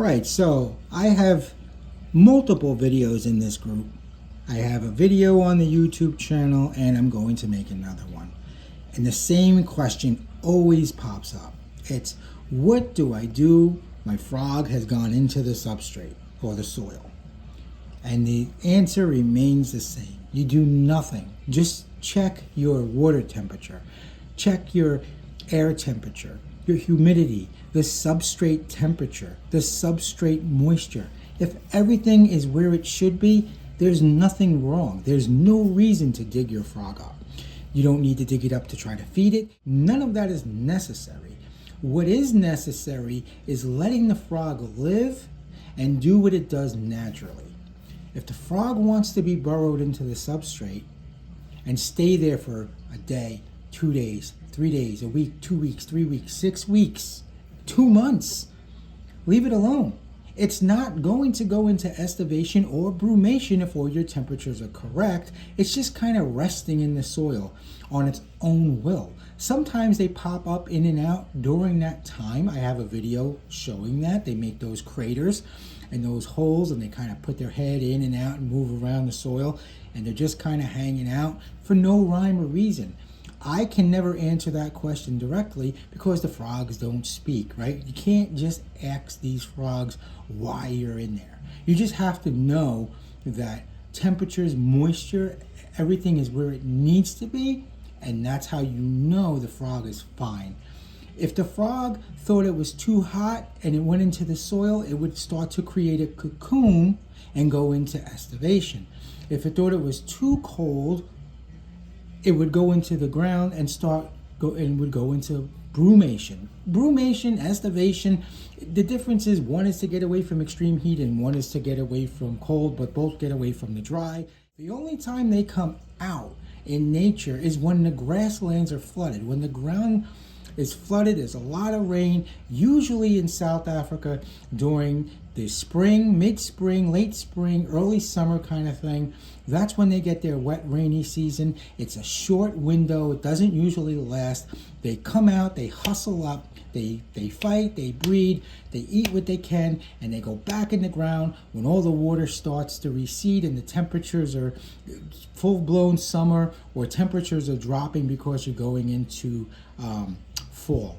Alright, so I have multiple videos in this group. I have a video on the YouTube channel and I'm going to make another one. And the same question always pops up. It's, what do I do? My frog has gone into the substrate or the soil. And the answer remains the same. You do nothing. Just check your water temperature. Check your air temperature, your humidity, the substrate temperature, the substrate moisture. If everything is where it should be, there's nothing wrong. There's no reason to dig your frog up. You don't need to dig it up to try to feed it. None of that is necessary. What is necessary is letting the frog live and do what it does naturally. If the frog wants to be burrowed into the substrate and stay there for a day, 2 days, 3 days, a week, 2 weeks, 3 weeks, 6 weeks, 2 months, leave it alone. It's not going to go into estivation or brumation if all your temperatures are correct. It's just kind of resting in the soil on its own will. Sometimes they pop up in and out during that time. I have a video showing that. They make those craters and those holes and they kind of put their head in and out and move around the soil, and they're just kind of hanging out for no rhyme or reason. I can never answer that question directly because the frogs don't speak, right? You can't just ask these frogs why you're in there. You just have to know that temperatures, moisture, everything is where it needs to be, and that's how you know the frog is fine. If the frog thought it was too hot and it went into the soil, it would start to create a cocoon and go into estivation. If it thought it was too cold, it would go into the ground and would go into brumation. Brumation, estivation, the difference is one is to get away from extreme heat and one is to get away from cold, but both get away from the dry. The only time they come out in nature is when the grasslands are flooded. When the ground is flooded, there's a lot of rain, usually in South Africa during the spring, mid-spring, late spring, early summer kind of thing. That's when they get their wet, rainy season. It's a short window. It doesn't usually last. They come out, they hustle up, they fight, they breed, they eat what they can, and they go back in the ground when all the water starts to recede and the temperatures are full-blown summer or temperatures are dropping because you're going into fall.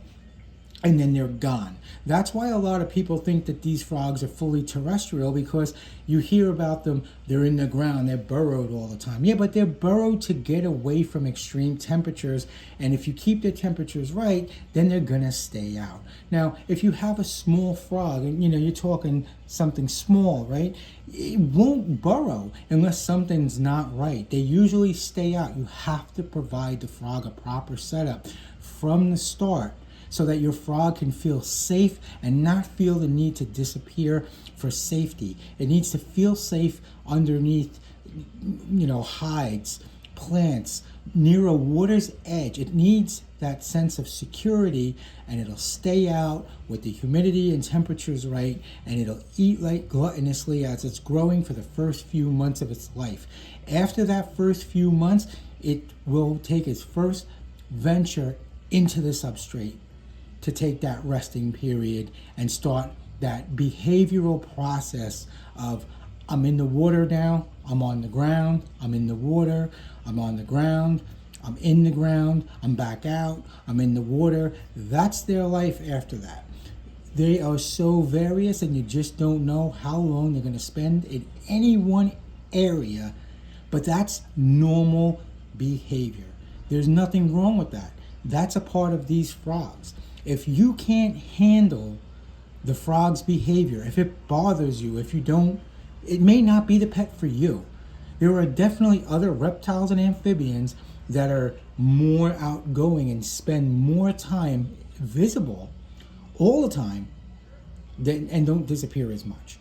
And then they're gone. That's why a lot of people think that these frogs are fully terrestrial, because you hear about them, they're in the ground, they're burrowed all the time. Yeah, but they're burrowed to get away from extreme temperatures, and if you keep their temperatures right, then they're gonna stay out. Now, if you have a small frog, and you're talking something small, right? It won't burrow unless something's not right. They usually stay out. You have to provide the frog a proper setup from the start, so that your frog can feel safe and not feel the need to disappear for safety. It needs to feel safe underneath, hides, plants, near a water's edge. It needs that sense of security, and it'll stay out with the humidity and temperatures right, and it'll eat like gluttonously as it's growing for the first few months of its life. After that first few months, it will take its first venture into the substrate to take that resting period and start that behavioral process of, I'm in the water now, I'm on the ground, I'm in the water, I'm on the ground, I'm in the ground, I'm back out, I'm in the water. That's their life after that. They are so various, and you just don't know how long they're going to spend in any one area, but that's normal behavior. There's nothing wrong with that. That's a part of these frogs. If you can't handle the frog's behavior, if it bothers you, if you don't, it may not be the pet for you. There are definitely other reptiles and amphibians that are more outgoing and spend more time visible all the time and don't disappear as much.